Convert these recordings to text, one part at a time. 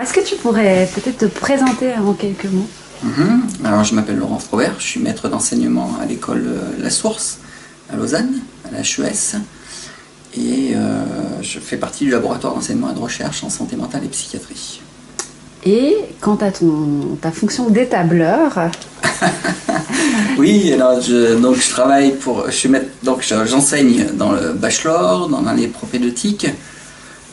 est-ce que tu pourrais peut-être te présenter en quelques mots? Alors, je m'appelle Laurent Frobert, je suis maître d'enseignement à l'école La Source, à Lausanne, à la HES. Et je fais partie du laboratoire d'enseignement et de recherche en santé mentale et psychiatrie. Et quant à ta fonction d'étableur? Oui, alors je travaille j'enseigne dans le bachelor, dans l'année propédeutique.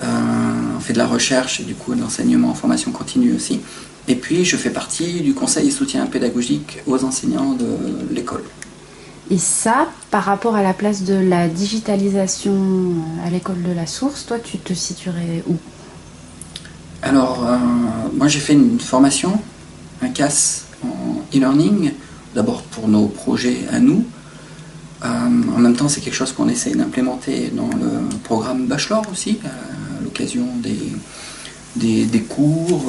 On fait de la recherche et du coup de l'enseignement en formation continue aussi. Et puis je fais partie du conseil et soutien pédagogique aux enseignants de l'école. Et ça, par rapport à la place de la digitalisation à l'école de La Source, toi tu te situerais où? Alors, moi j'ai fait une formation, un CAS en e-learning, d'abord pour nos projets à nous. En même temps, c'est quelque chose qu'on essaye d'implémenter dans le programme Bachelor aussi, à l'occasion des cours.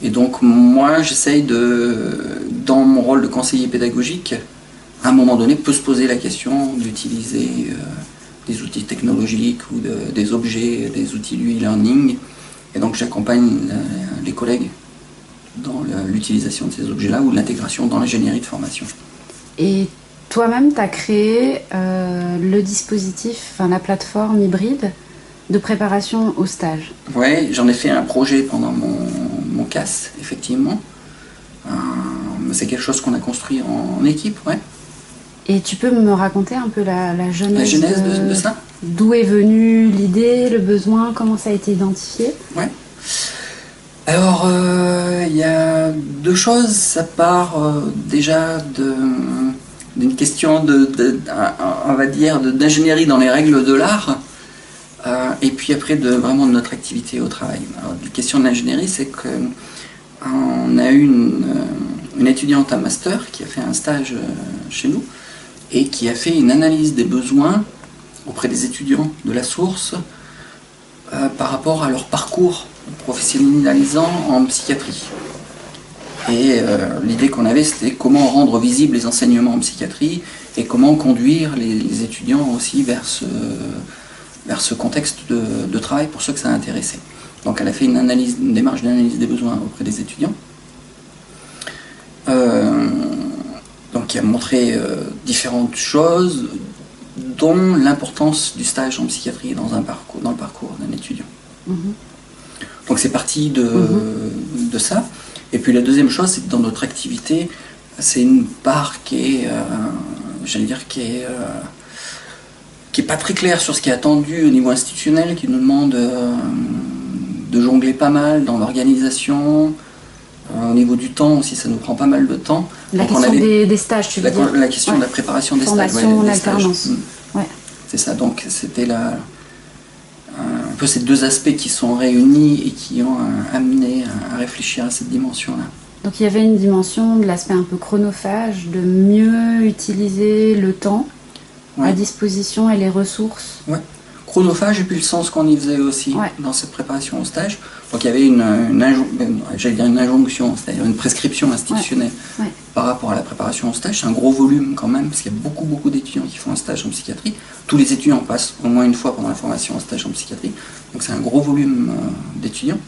Et donc, moi, j'essaye dans mon rôle de conseiller pédagogique, à un moment donné, peut se poser la question d'utiliser des outils technologiques ou des objets, des outils du e-learning. Et donc, j'accompagne les collègues dans l'utilisation de ces objets-là ou de l'intégration dans l'ingénierie de formation. Et toi-même, tu as créé le dispositif, la plateforme hybride de préparation au stage. Oui, j'en ai fait un projet pendant mon CAS, effectivement. C'est quelque chose qu'on a construit en équipe, ouais. Et tu peux me raconter un peu la genèse de ça? D'où est venue l'idée, le besoin, comment ça a été identifié? Ouais. Alors, il y a deux choses. Ça part déjà d'une question on va dire, d'ingénierie dans les règles de l'art. Et puis après, vraiment de notre activité au travail. Alors, la question de l'ingénierie, c'est qu'on a eu une étudiante à master qui a fait un stage chez nous et qui a fait une analyse des besoins auprès des étudiants de La Source par rapport à leur parcours professionnalisant en psychiatrie. Et l'idée qu'on avait, c'était comment rendre visibles les enseignements en psychiatrie et comment conduire les étudiants aussi vers ce contexte de travail pour ceux que ça intéressait. Donc elle a fait une démarche d'analyse des besoins auprès des étudiants. Donc qui a montré différentes choses, dont l'importance du stage en psychiatrie dans le parcours d'un étudiant. Donc c'est parti de ça. Et puis la deuxième chose, c'est que dans notre activité, c'est une part qui est pas très claire sur ce qui est attendu au niveau institutionnel, qui nous demande de jongler pas mal dans l'organisation. Au niveau du temps aussi, ça nous prend pas mal de temps. La question des stages, tu veux dire? La question de la préparation des stages. Formation en alternance. Ouais. C'est ça, donc c'était un peu ces deux aspects qui sont réunis et qui ont amené à réfléchir à cette dimension-là. Donc il y avait une dimension de l'aspect un peu chronophage, de mieux utiliser le temps à disposition et les ressources. Ouais. Chronophage et puis le sens qu'on y faisait aussi dans cette préparation au stage. Donc il y avait une injonction, c'est-à-dire une prescription institutionnelle par rapport à la préparation au stage. C'est un gros volume quand même, parce qu'il y a beaucoup d'étudiants qui font un stage en psychiatrie. Tous les étudiants passent au moins une fois pendant la formation en stage en psychiatrie. Donc c'est un gros volume d'étudiants.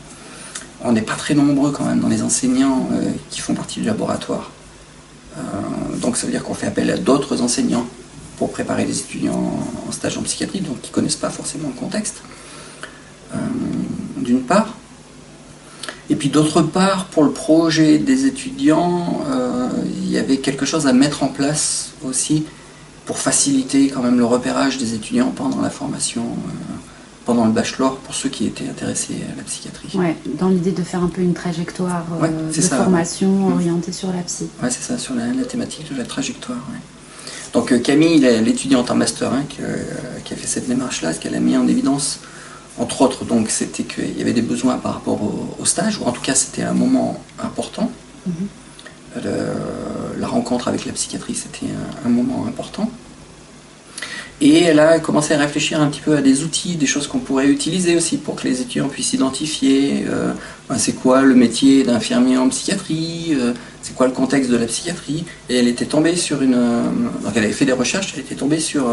On n'est pas très nombreux quand même dans les enseignants qui font partie du laboratoire. Donc ça veut dire qu'on fait appel à d'autres enseignants pour préparer les étudiants en stage en psychiatrie, donc qui ne connaissent pas forcément le contexte, d'une part. Et puis d'autre part, pour le projet des étudiants, il y avait quelque chose à mettre en place aussi pour faciliter quand même le repérage des étudiants pendant la formation, pendant le bachelor, pour ceux qui étaient intéressés à la psychiatrie. Ouais, dans l'idée de faire un peu une trajectoire de formation orientée sur la psy. Ouais, c'est ça, sur la thématique de la trajectoire. Ouais. Donc Camille, l'étudiante en Master 1 qui a fait cette démarche-là, ce qu'elle a mis en évidence, entre autres, donc, c'était qu'il y avait des besoins par rapport au stage, ou en tout cas c'était un moment important. La rencontre avec la psychiatrie, c'était un moment important. Et elle a commencé à réfléchir un petit peu à des outils, des choses qu'on pourrait utiliser aussi pour que les étudiants puissent identifier c'est quoi le métier d'infirmier en psychiatrie, c'est quoi le contexte de la psychiatrie. Et elle était tombée sur donc elle avait fait des recherches, elle était tombée sur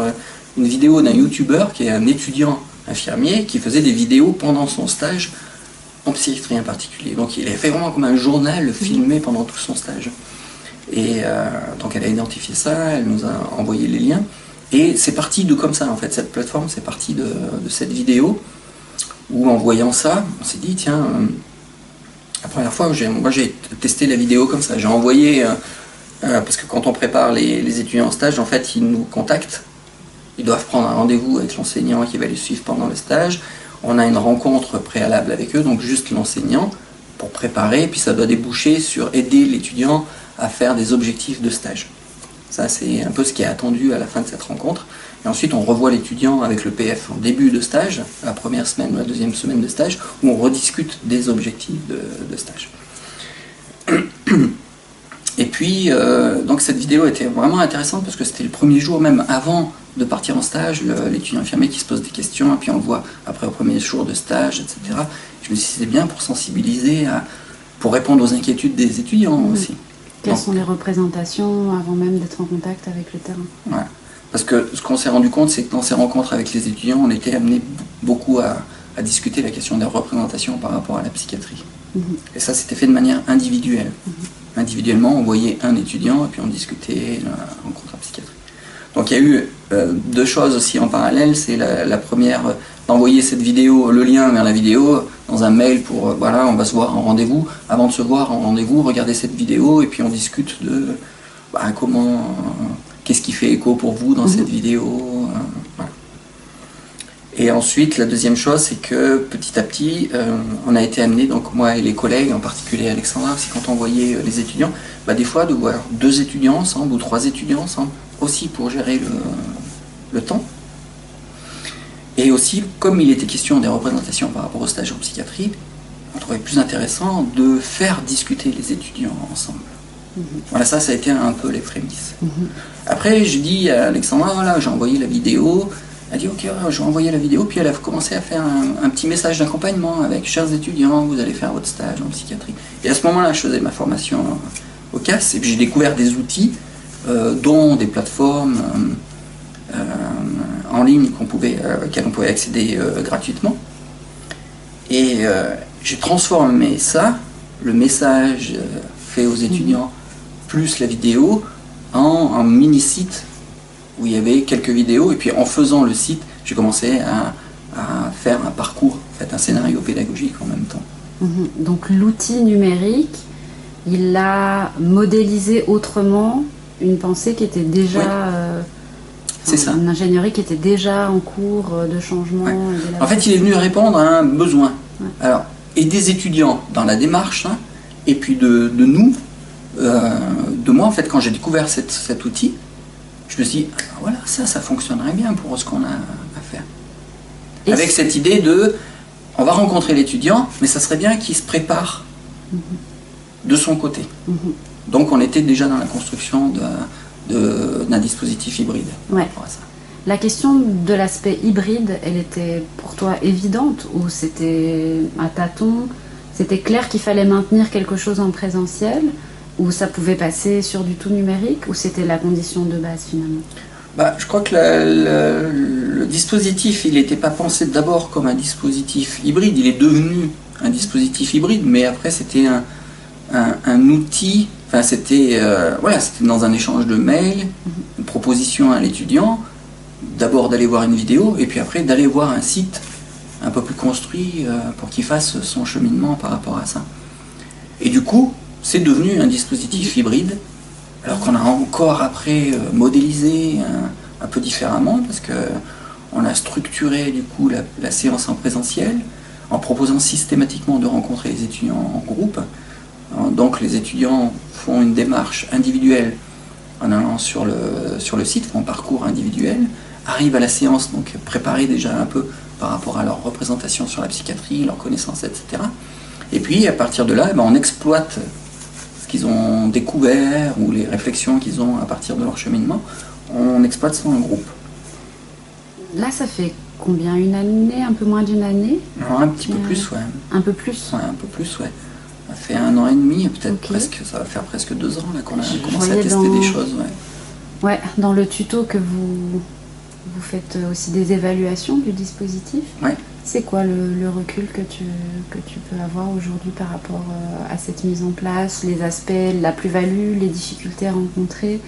une vidéo d'un youtubeur qui est un étudiant infirmier qui faisait des vidéos pendant son stage en psychiatrie en particulier. Donc il a fait vraiment comme un journal filmé pendant tout son stage. Et donc elle a identifié ça, elle nous a envoyé les liens. Et c'est parti de comme ça en fait, cette plateforme, c'est parti de cette vidéo où en voyant ça, on s'est dit tiens, la première fois moi j'ai testé la vidéo comme ça, j'ai envoyé, parce que quand on prépare les étudiants en stage, en fait ils nous contactent, ils doivent prendre un rendez-vous avec l'enseignant qui va les suivre pendant le stage, on a une rencontre préalable avec eux, donc juste l'enseignant pour préparer, puis ça doit déboucher sur aider l'étudiant à faire des objectifs de stage. Ça, c'est un peu ce qui est attendu à la fin de cette rencontre. Et ensuite, on revoit l'étudiant avec le PF en début de stage, la première semaine ou la deuxième semaine de stage, où on rediscute des objectifs de stage. Et puis, donc cette vidéo était vraiment intéressante parce que c'était le premier jour, même avant de partir en stage, l'étudiant infirmier qui se pose des questions, et puis on le voit après au premier jour de stage, etc. Je me suis dit, c'est bien pour sensibiliser, pour répondre aux inquiétudes des étudiants aussi. Quelles sont les représentations avant même d'être en contact avec le terrain? Ouais. Parce que ce qu'on s'est rendu compte, c'est que dans ces rencontres avec les étudiants, on était amené beaucoup à discuter la question des représentations par rapport à la psychiatrie. Et ça, c'était fait de manière individuelle. Individuellement, on voyait un étudiant et puis on discutait la rencontre en psychiatrie. Donc il y a eu deux choses aussi en parallèle. C'est la première, d'envoyer cette vidéo, le lien vers la vidéo, dans un mail pour, voilà, on va se voir en rendez-vous. Avant de se voir en rendez-vous, regardez cette vidéo et puis on discute de comment, qu'est-ce qui fait écho pour vous dans cette vidéo. Voilà. Et ensuite, la deuxième chose, c'est que petit à petit, on a été amené, donc moi et les collègues, en particulier Alexandra, aussi quand on voyait les étudiants, des fois de voir 2 étudiants ensemble ou 3 étudiants ensemble, aussi pour gérer le temps. Et aussi, comme il était question des représentations par rapport au stage en psychiatrie, on trouvait plus intéressant de faire discuter les étudiants ensemble. Voilà, ça a été un peu les prémices. Après, j'ai dit à Alexandra, voilà, j'ai envoyé la vidéo. Elle a dit, ok, je vais envoyer la vidéo. Puis elle a commencé à faire un petit message d'accompagnement avec, chers étudiants, vous allez faire votre stage en psychiatrie. Et à ce moment-là, je faisais ma formation au CAS, et puis j'ai découvert des outils, dont des plateformes en ligne auxquelles on pouvait accéder gratuitement. Et j'ai transformé ça, le message fait aux étudiants, plus la vidéo, en mini-site où il y avait quelques vidéos. Et puis en faisant le site, j'ai commencé à faire un parcours, en fait, un scénario pédagogique en même temps. Donc l'outil numérique, il a modélisé autrement une pensée qui était déjà... C'est ça. Une ingénierie qui était déjà en cours de changement. En fait, il est venu répondre à un besoin. Alors, et des étudiants dans la démarche, et puis de nous, de moi, en fait, quand j'ai découvert cet outil, je me suis dit, voilà, ça fonctionnerait bien pour ce qu'on a à faire. Et avec cette idée de, on va rencontrer l'étudiant, mais ça serait bien qu'il se prépare de son côté. Donc, on était déjà dans la construction d'un dispositif hybride. Ouais. La question de l'aspect hybride, elle était pour toi évidente ou c'était à tâtons? C'était clair qu'il fallait maintenir quelque chose en présentiel ou ça pouvait passer sur du tout numérique ou c'était la condition de base finalement? Je crois que le dispositif, il n'était pas pensé d'abord comme un dispositif hybride, il est devenu un dispositif hybride, mais après c'était un outil. Enfin, c'était dans un échange de mails, une proposition à l'étudiant, d'abord d'aller voir une vidéo, et puis après d'aller voir un site un peu plus construit pour qu'il fasse son cheminement par rapport à ça. Et du coup, c'est devenu un dispositif hybride, alors qu'on a encore après modélisé un peu différemment, parce qu'on a structuré du coup la séance en présentiel, en proposant systématiquement de rencontrer les étudiants en groupe. Donc les étudiants font une démarche individuelle en allant sur le site, font un parcours individuel, arrivent à la séance, donc préparés déjà un peu par rapport à leur représentation sur la psychiatrie, leur connaissance, etc. Et puis à partir de là, on exploite ce qu'ils ont découvert ou les réflexions qu'ils ont à partir de leur cheminement, on exploite ça en groupe. Là, ça fait combien? Une année? Un peu moins d'une année? Non, un petit peu plus, ouais. Un peu plus? Ouais, un peu plus, ouais. Ça fait 1 an et demi, peut-être presque, ça va faire presque 2 ans là qu'on a commencé à tester des choses. Ouais, dans le tuto que vous faites aussi des évaluations du dispositif. Ouais. C'est quoi le recul que tu peux avoir aujourd'hui par rapport à cette mise en place, les aspects, la plus-value, les difficultés rencontrées?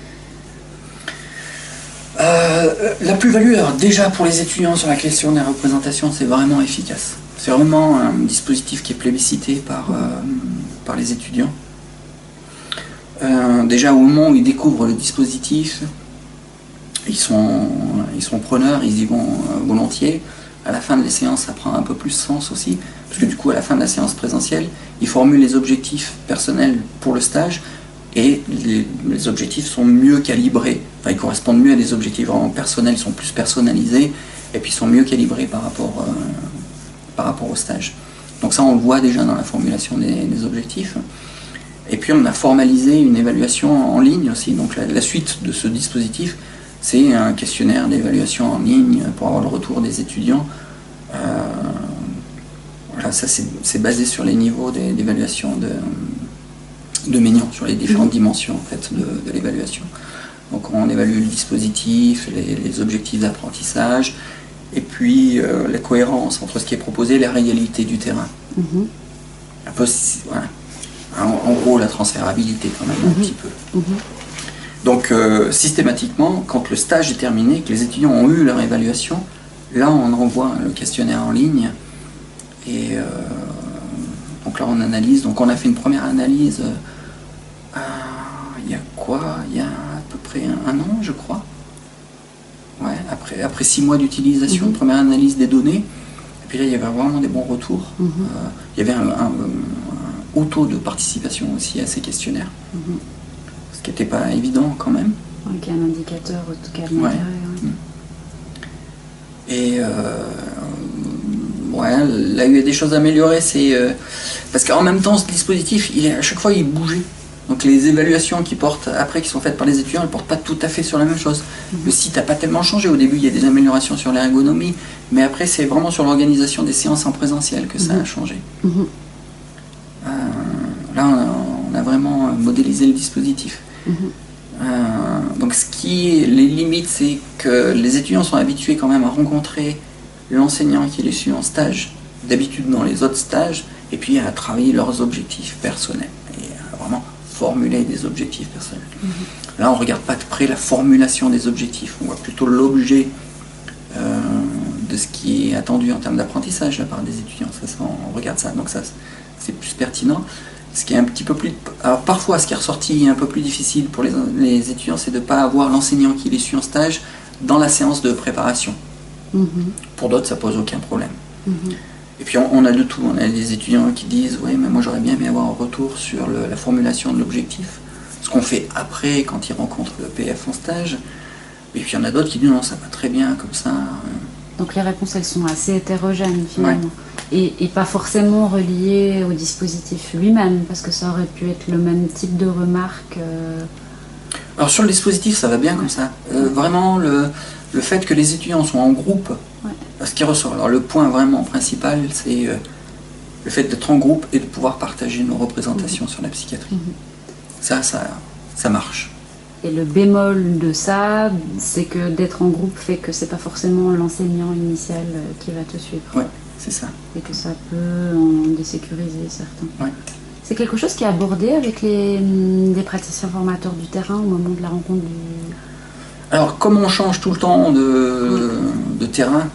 La plus-value, alors déjà pour les étudiants sur la question des représentations, c'est vraiment efficace. C'est vraiment un dispositif qui est plébiscité par les étudiants. Déjà au moment où ils découvrent le dispositif, ils sont preneurs, ils y vont volontiers. À la fin de les séances, ça prend un peu plus sens aussi, parce que du coup, à la fin de la séance présentielle, ils formulent les objectifs personnels pour le stage, et les objectifs sont mieux calibrés, enfin ils correspondent mieux à des objectifs vraiment personnels, ils sont plus personnalisés, et puis ils sont mieux calibrés par rapport au stage. Donc ça, on le voit déjà dans la formulation des objectifs. Et puis on a formalisé une évaluation en ligne aussi, donc la suite de ce dispositif, c'est un questionnaire d'évaluation en ligne pour avoir le retour des étudiants. Voilà, ça c'est basé sur les niveaux d'évaluation de Maignan, sur les différentes dimensions en fait, de l'évaluation. Donc on évalue le dispositif, les objectifs d'apprentissage, et puis la cohérence entre ce qui est proposé et la réalité du terrain. Un peu, voilà. En gros, la transférabilité quand même, un petit peu. Donc systématiquement, quand le stage est terminé, que les étudiants ont eu leur évaluation, là on envoie le questionnaire en ligne, et donc là on analyse. Donc on a fait une première analyse il y a quoi? Il y a à peu près un an, je crois. Ouais, après 6 mois d'utilisation, première analyse des données. Et puis là il y avait vraiment des bons retours. Il y avait un haut taux de participation aussi à ces questionnaires. Ce qui n'était pas évident quand même. Donc un indicateur en tout cas d'intérêt. Ouais. Et ouais, là où il y a des choses à améliorer, c'est parce qu'en même temps ce dispositif, à chaque fois il bougeait. Donc les évaluations qui sont faites par les étudiants, elles ne portent pas tout à fait sur la même chose. Le site n'a pas tellement changé. Au début, il y a des améliorations sur l'ergonomie, mais après c'est vraiment sur l'organisation des séances en présentiel que ça a changé. Là, on a vraiment modélisé le dispositif. Donc les limites, c'est que les étudiants sont habitués quand même à rencontrer l'enseignant qui les suit en stage, d'habitude dans les autres stages, et puis à travailler leurs objectifs personnels, et à vraiment formuler des objectifs personnels. Là, on ne regarde pas de près la formulation des objectifs, on voit plutôt l'objet de ce qui est attendu en termes d'apprentissage de la part des étudiants. On regarde ça, donc ça c'est plus pertinent. Ce qui est un petit peu plus... Alors parfois, ce qui est ressorti un peu plus difficile pour les étudiants, c'est de ne pas avoir l'enseignant qui les suit en stage dans la séance de préparation. Pour d'autres, ça pose aucun problème. Et puis on a de tout. On a des étudiants qui disent « Oui, mais moi j'aurais bien aimé avoir un retour sur la formulation de l'objectif. » Ce qu'on fait après, quand ils rencontrent le PF en stage. Et puis il y en a d'autres qui disent « Non, ça va très bien comme ça. » Donc les réponses, elles sont assez hétérogènes finalement. Et pas forcément reliées au dispositif lui-même, parce que ça aurait pu être le même type de remarque. Alors sur le dispositif, ça va bien comme ça. Vraiment, le fait que les étudiants soient en groupe, ce qui ressort. Alors le point vraiment principal, c'est le fait d'être en groupe et de pouvoir partager nos représentations sur la psychiatrie. Ça marche. Et le bémol de ça, c'est que d'être en groupe fait que c'est pas forcément l'enseignant initial qui va te suivre. Ouais, c'est ça. Et que ça peut en désécuriser certains. Ouais. C'est quelque chose qui est abordé avec des praticiens formateurs du terrain au moment de la rencontre du... Alors, comme on change tout le temps de terrain,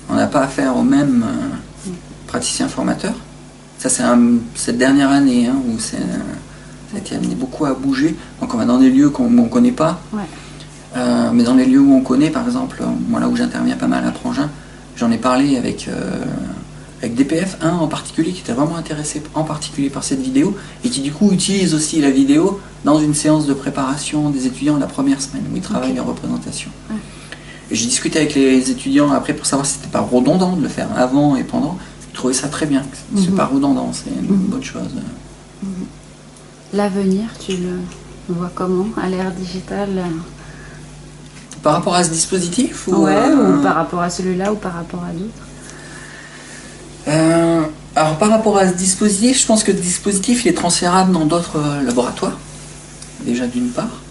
on n'a pas affaire aux mêmes praticiens formateurs. Ça, c'est cette dernière année où ça a été amené beaucoup à bouger. Donc, on va dans des lieux qu'on ne connaît pas. Mais dans les lieux où on connaît, par exemple, moi là où j'interviens pas mal à Prangin, j'en ai parlé avec DPF, un en particulier qui était vraiment intéressé en particulier par cette vidéo et qui du coup utilise aussi la vidéo dans une séance de préparation des étudiants la première semaine où ils travaillent les représentations. Et j'ai discuté avec les étudiants après pour savoir si c'était pas redondant de le faire avant et pendant. Ils trouvaient ça très bien, c'est pas redondant, c'est une bonne chose. L'avenir, tu le vois comment à l'ère digitale? Par rapport à ce dispositif ou par rapport à celui-là ou par rapport à d'autres? Alors par rapport à ce dispositif, je pense que le dispositif il est transférable dans d'autres laboratoires, déjà d'une part.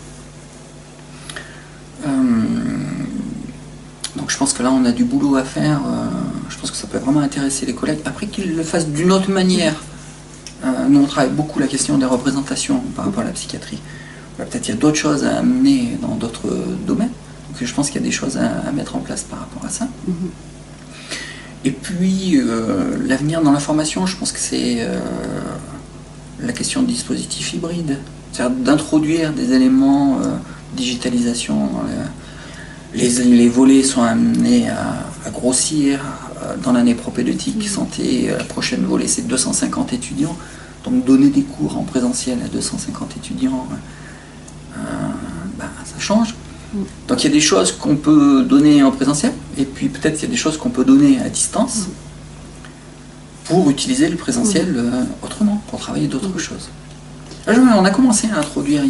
Donc je pense que là, on a du boulot à faire. Je pense que ça peut vraiment intéresser les collègues. Après qu'ils le fassent d'une autre manière. Nous, on travaille beaucoup la question des représentations par rapport à la psychiatrie. Peut-être il y a d'autres choses à amener dans d'autres domaines. Donc je pense qu'il y a des choses à mettre en place par rapport à ça. Et puis, l'avenir dans la formation, je pense que c'est la question du dispositif hybride. C'est-à-dire d'introduire des éléments digitalisation. Les volets sont amenés à grossir. Dans l'année propédeutique santé, la prochaine volet, c'est 250 étudiants. Donc donner des cours en présentiel à 250 étudiants, ça change. Donc il y a des choses qu'on peut donner en présentiel, et puis peut-être il y a des choses qu'on peut donner à distance pour utiliser le présentiel autrement, pour travailler d'autres choses. Là, on a commencé à introduire,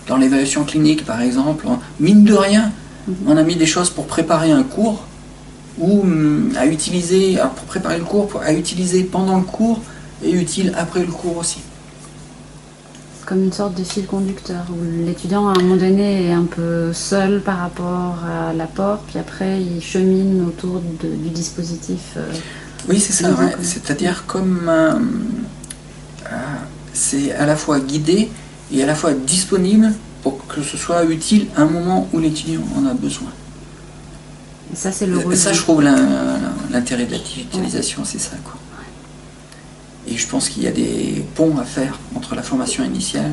dans l'évaluation clinique par exemple, mine de rien, on a mis des choses pour préparer un cours, ou à utiliser, pour préparer le cours, à utiliser pendant le cours, et utile après le cours aussi. Comme une sorte de fil conducteur, où l'étudiant à un moment donné est un peu seul par rapport à l'apport, puis après il chemine autour du dispositif. Oui, c'est ça, ouais. C'est-à-dire comme c'est à la fois guidé et à la fois disponible pour que ce soit utile à un moment où l'étudiant en a besoin. Et ça, c'est le rôle. Ça, je trouve l'intérêt de la digitalisation, c'est ça, quoi. Et je pense qu'il y a des ponts à faire entre la formation initiale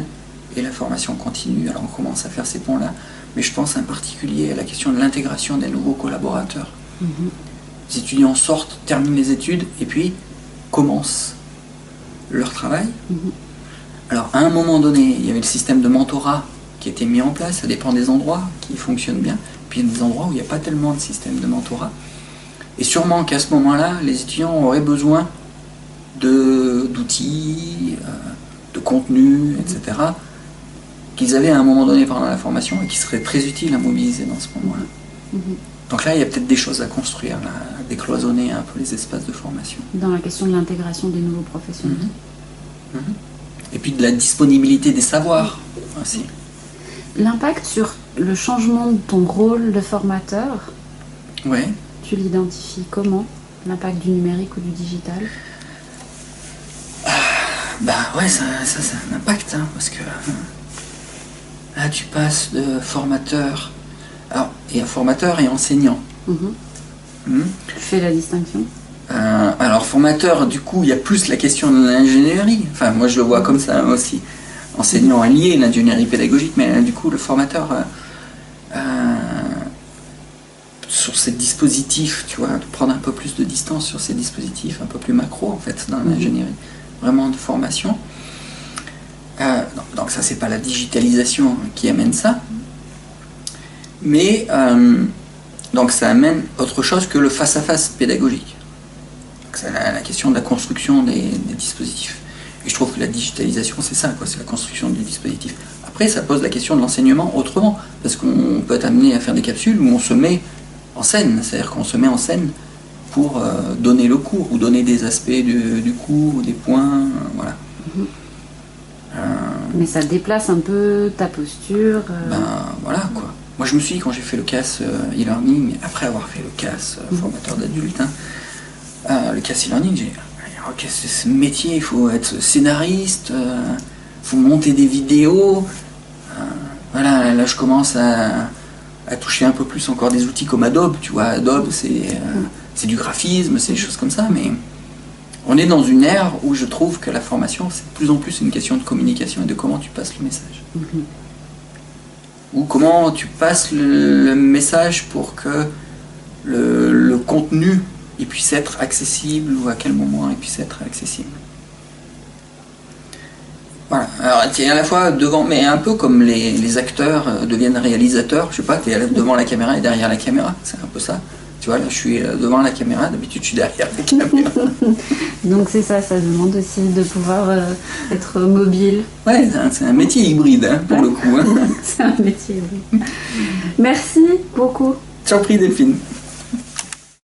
et la formation continue. Alors on commence à faire ces ponts-là, mais je pense en particulier à la question de l'intégration des nouveaux collaborateurs. Les étudiants sortent, terminent les études et puis commencent leur travail. Alors à un moment donné, il y avait le système de mentorat qui était mis en place, ça dépend des endroits qui fonctionnent bien, puis il y a des endroits où il n'y a pas tellement de système de mentorat. Et sûrement qu'à ce moment-là, les étudiants auraient besoin d'outils, de contenu, etc., qu'ils avaient à un moment donné pendant la formation et qui seraient très utiles à mobiliser dans ce moment-là. Donc là, il y a peut-être des choses à construire, là, à décloisonner un peu les espaces de formation. Dans la question de l'intégration des nouveaux professionnels. Et puis de la disponibilité des savoirs aussi. L'impact sur le changement de ton rôle de formateur, ouais. Tu l'identifies comment? L'impact du numérique ou du digital? Ouais, ça a un impact, parce que là tu passes de formateur, alors il y a formateur et enseignant. Tu fais la distinction? Alors formateur, du coup, il y a plus la question de l'ingénierie, enfin moi je le vois comme ça aussi. Enseignant est lié, l'ingénierie pédagogique, mais du coup le formateur, sur ces dispositifs, tu vois, de prendre un peu plus de distance sur ces dispositifs, un peu plus macro en fait, dans l'ingénierie. Vraiment de formation. Donc ça, c'est pas la digitalisation qui amène ça, mais donc ça amène autre chose que le face-à-face pédagogique. C'est la question de la construction des dispositifs. Et je trouve que la digitalisation, c'est ça, quoi, c'est la construction du dispositif. Après, ça pose la question de l'enseignement autrement, parce qu'on peut être amené à faire des capsules où on se met en scène, c'est-à-dire qu'on se met en scène pour donner le cours, ou donner des aspects du cours, des points, voilà. Mais ça déplace un peu ta posture. Voilà, quoi. Moi, je me suis dit, quand j'ai fait le CAS e-learning, après avoir fait le CAS formateur d'adultes, le CAS e-learning, j'ai dit, ok, c'est ce métier, il faut être scénariste, il faut monter des vidéos. Voilà, là, je commence à toucher un peu plus encore des outils comme Adobe, tu vois. Adobe, c'est du graphisme, c'est des choses comme ça, mais on est dans une ère où je trouve que la formation, c'est de plus en plus une question de communication et de comment tu passes le message. Ou comment tu passes le message pour que le contenu il puisse être accessible, ou à quel moment il puisse être accessible. Voilà, alors tu es à la fois devant, mais un peu comme les acteurs deviennent réalisateurs, je sais pas, tu es devant la caméra et derrière la caméra, c'est un peu ça. Tu vois, là je suis devant la caméra, d'habitude je suis derrière la caméra. Donc c'est ça demande aussi de pouvoir être mobile. Ouais, c'est un métier hybride, pour le coup. C'est un métier hybride. Merci beaucoup. T'en prie, Delphine.